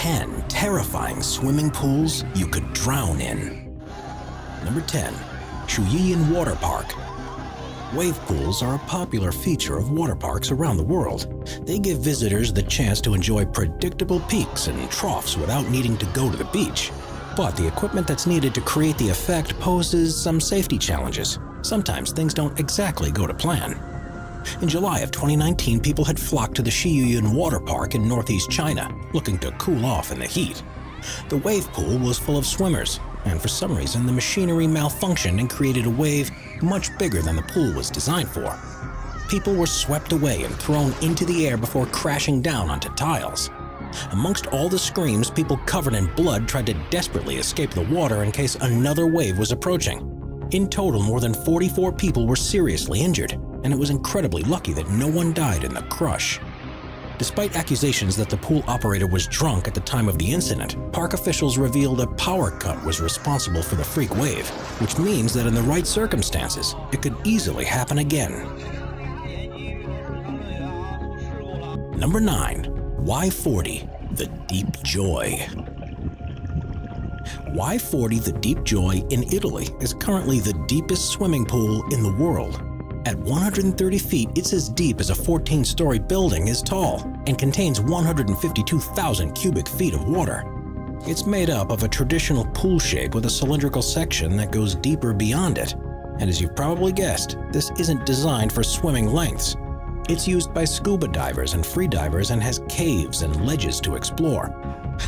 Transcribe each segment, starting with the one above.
10 terrifying swimming pools you could drown in. Number 10. Shuyian Water Park. Wave pools are a popular feature of water parks around the world. They give visitors the chance to enjoy predictable peaks and troughs without needing to go to the beach. But the equipment that's needed to create the effect poses some safety challenges. Sometimes things don't exactly go to plan. In July of 2019, people had flocked to the Shiyuyan Water Park in northeast China, looking to cool off in the heat. The wave pool was full of swimmers, and for some reason the machinery malfunctioned and created a wave much bigger than the pool was designed for. People were swept away and thrown into the air before crashing down onto tiles. Amongst all the screams, people covered in blood tried to desperately escape the water in case another wave was approaching. In total, more than 44 people were seriously injured, and it was incredibly lucky that no one died in the crush. Despite accusations that the pool operator was drunk at the time of the incident, park officials revealed a power cut was responsible for the freak wave, which means that in the right circumstances, it could easily happen again. Number 9. Y40, the Deep Joy. Y40, the Deep Joy in Italy is currently the deepest swimming pool in the world. At 130 feet, it's as deep as a 14-story building is tall and contains 152,000 cubic feet of water. It's made up of a traditional pool shape with a cylindrical section that goes deeper beyond it. And as you've probably guessed, this isn't designed for swimming lengths. It's used by scuba divers and free divers and has caves and ledges to explore,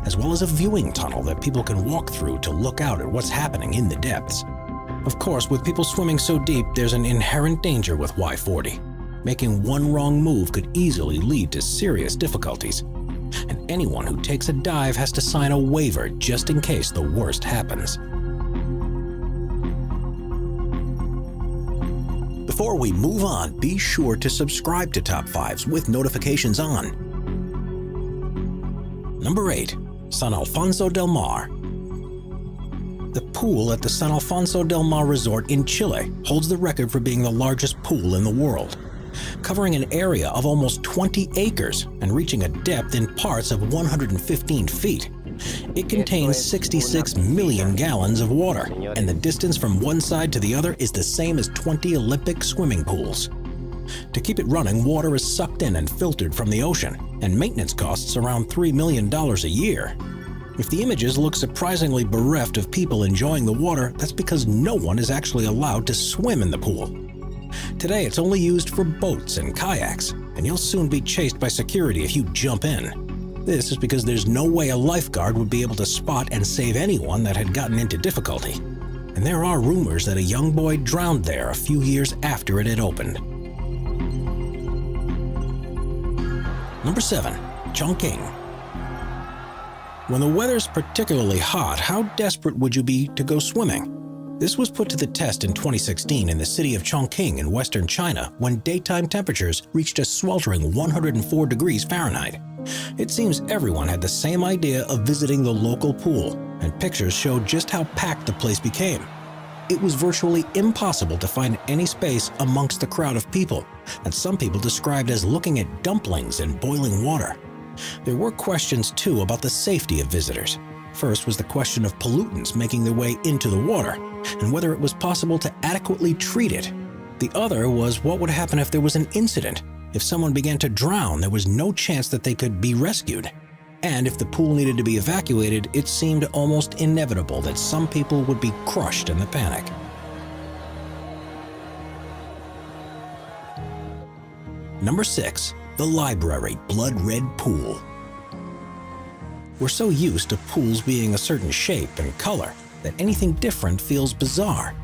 as well as a viewing tunnel that people can walk through to look out at what's happening in the depths. Of course, with people swimming so deep, there's an inherent danger with Y40. Making one wrong move could easily lead to serious difficulties. And anyone who takes a dive has to sign a waiver just in case the worst happens. Before we move on, be sure to subscribe to Top 5s with notifications on. Number 8. San Alfonso del Mar. The pool at the San Alfonso del Mar Resort in Chile holds the record for being the largest pool in the world, covering an area of almost 20 acres and reaching a depth in parts of 115 feet. It contains 66 million gallons of water, and the distance from one side to the other is the same as 20 Olympic swimming pools. To keep it running, water is sucked in and filtered from the ocean, and maintenance costs around $3 million a year. If the images look surprisingly bereft of people enjoying the water, that's because no one is actually allowed to swim in the pool. Today, it's only used for boats and kayaks, and you'll soon be chased by security if you jump in. This is because there's no way a lifeguard would be able to spot and save anyone that had gotten into difficulty. And there are rumors that a young boy drowned there a few years after it had opened. Number 7. Chongqing. When the weather's particularly hot, how desperate would you be to go swimming? This was put to the test in 2016 in the city of Chongqing in western China when daytime temperatures reached a sweltering 104 degrees Fahrenheit. It seems everyone had the same idea of visiting the local pool, and pictures showed just how packed the place became. It was virtually impossible to find any space amongst the crowd of people, and some people described as looking at dumplings in boiling water. There were questions too about the safety of visitors. First was the question of pollutants making their way into the water, and whether it was possible to adequately treat it. The other was what would happen if there was an incident. If someone began to drown, there was no chance that they could be rescued. And if the pool needed to be evacuated, it seemed almost inevitable that some people would be crushed in the panic. Number 6. The Library Blood Red Pool. We're so used to pools being a certain shape and color that anything different feels bizarre.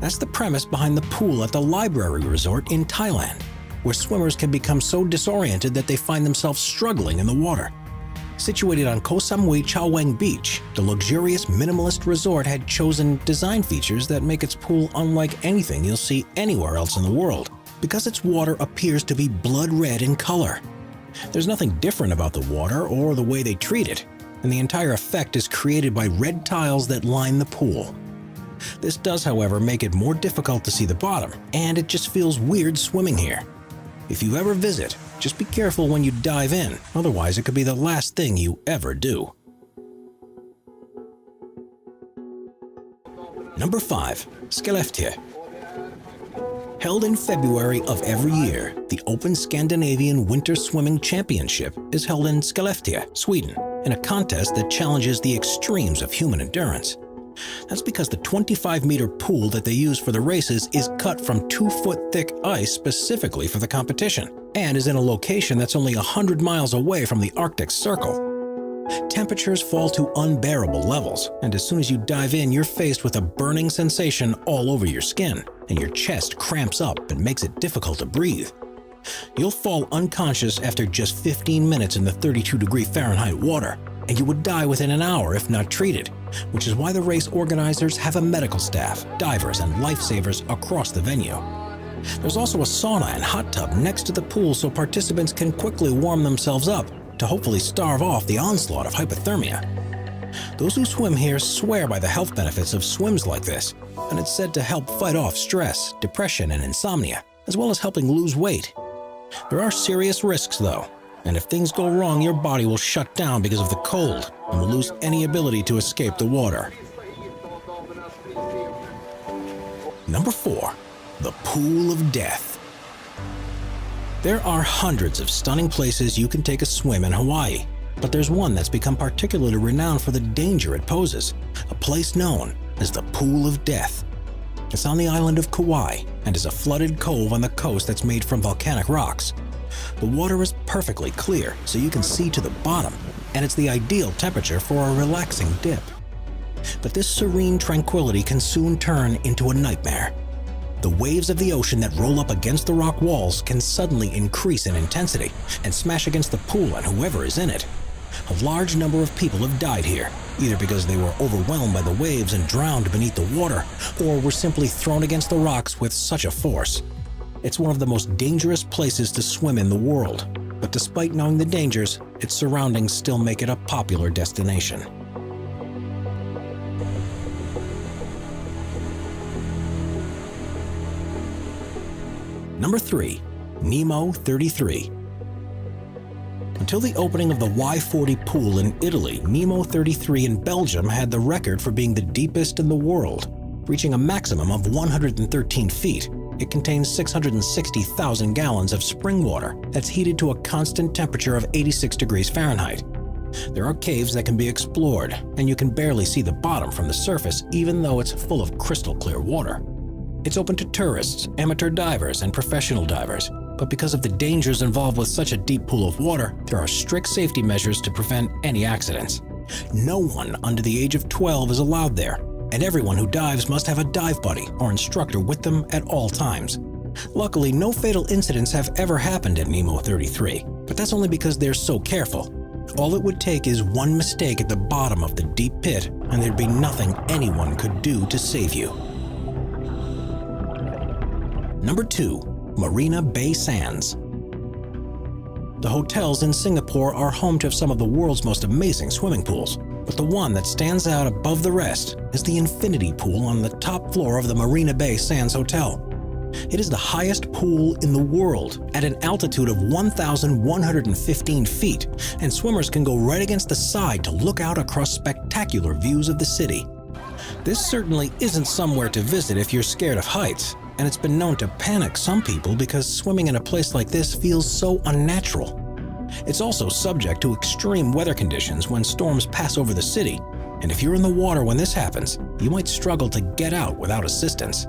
That's the premise behind the pool at the Library Resort in Thailand, where swimmers can become so disoriented that they find themselves struggling in the water. Situated on Koh Samui Chao Wang Beach, the luxurious minimalist resort had chosen design features that make its pool unlike anything you'll see anywhere else in the world, because its water appears to be blood red in color. There's nothing different about the water or the way they treat it, and the entire effect is created by red tiles that line the pool. This does, however, make it more difficult to see the bottom, and it just feels weird swimming here. If you ever visit, Just be careful when you dive in, otherwise it could be the last thing you ever do. Number 5. Skellefteå. Held in February of every year, the Open Scandinavian Winter Swimming Championship is held in Skellefteå, Sweden, in a contest that challenges the extremes of human endurance. That's because the 25-meter pool that they use for the races is cut from 2-foot-thick ice specifically for the competition, and is in a location that's only 100 miles away from the Arctic Circle. Temperatures fall to unbearable levels, and as soon as you dive in, you're faced with a burning sensation all over your skin, and your chest cramps up and makes it difficult to breathe. You'll fall unconscious after just 15 minutes in the 32-degree Fahrenheit water, and you would die within an hour if not treated, which is why the race organizers have a medical staff, divers, and lifesavers across the venue. There's also a sauna and hot tub next to the pool so participants can quickly warm themselves up to hopefully starve off the onslaught of hypothermia. Those who swim here swear by the health benefits of swims like this, and it's said to help fight off stress, depression, and insomnia, as well as helping lose weight. There are serious risks though, and if things go wrong, your body will shut down because of the cold and will lose any ability to escape the water. Number 4. The Pool of Death. There are hundreds of stunning places you can take a swim in Hawaii, but there's one that's become particularly renowned for the danger it poses, a place known as the Pool of Death. It's on the island of Kauai and is a flooded cove on the coast that's made from volcanic rocks. The water is perfectly clear, so you can see to the bottom, and it's the ideal temperature for a relaxing dip. But this serene tranquility can soon turn into a nightmare. The waves of the ocean that roll up against the rock walls can suddenly increase in intensity and smash against the pool and whoever is in it. A large number of people have died here, either because they were overwhelmed by the waves and drowned beneath the water, or were simply thrown against the rocks with such a force. It's one of the most dangerous places to swim in the world, but despite knowing the dangers, its surroundings still make it a popular destination. Number 3. Nemo 33. Until the opening of the Y40 pool in Italy, Nemo 33 in Belgium had the record for being the deepest in the world, reaching a maximum of 113 feet. It contains 660,000 gallons of spring water that's heated to a constant temperature of 86 degrees Fahrenheit. There are caves that can be explored, and you can barely see the bottom from the surface even though it's full of crystal clear water. It's open to tourists, amateur divers, and professional divers, but because of the dangers involved with such a deep pool of water, there are strict safety measures to prevent any accidents. No one under the age of 12 is allowed there, and everyone who dives must have a dive buddy or instructor with them at all times. Luckily, no fatal incidents have ever happened at Nemo 33, but that's only because they're so careful. All it would take is one mistake at the bottom of the deep pit, and there'd be nothing anyone could do to save you. Number 2. Marina Bay Sands. The hotels in Singapore are home to some of the world's most amazing swimming pools, but the one that stands out above the rest is the infinity pool on the top floor of the Marina Bay Sands Hotel. It is the highest pool in the world at an altitude of 1,115 feet, and swimmers can go right against the side to look out across spectacular views of the city. This certainly isn't somewhere to visit if you're scared of heights, and it's been known to panic some people because swimming in a place like this feels so unnatural. It's also subject to extreme weather conditions when storms pass over the city, and if you're in the water when this happens, you might struggle to get out without assistance.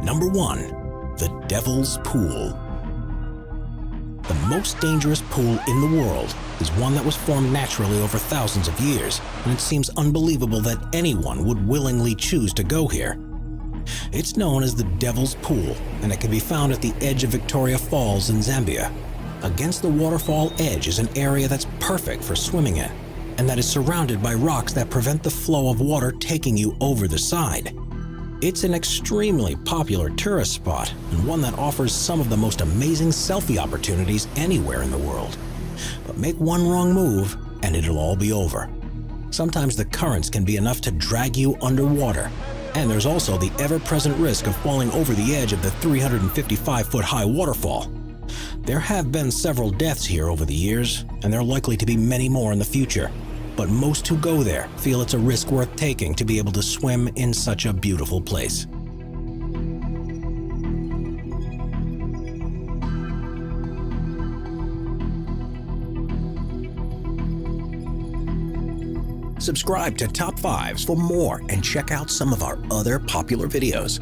Number 1. The Devil's Pool. The most dangerous pool in the world is one that was formed naturally over thousands of years, and it seems unbelievable that anyone would willingly choose to go here. It's known as the Devil's Pool, and it can be found at the edge of Victoria Falls in Zambia. Against the waterfall edge is an area that's perfect for swimming in, and that is surrounded by rocks that prevent the flow of water taking you over the side. It's an extremely popular tourist spot, and one that offers some of the most amazing selfie opportunities anywhere in the world. But make one wrong move, and it'll all be over. Sometimes the currents can be enough to drag you underwater, And there's also the ever-present risk of falling over the edge of the 355-foot-high waterfall. There have been several deaths here over the years, and there are likely to be many more in the future. But most who go there feel it's a risk worth taking to be able to swim in such a beautiful place. Subscribe to Top 5s for more and check out some of our other popular videos.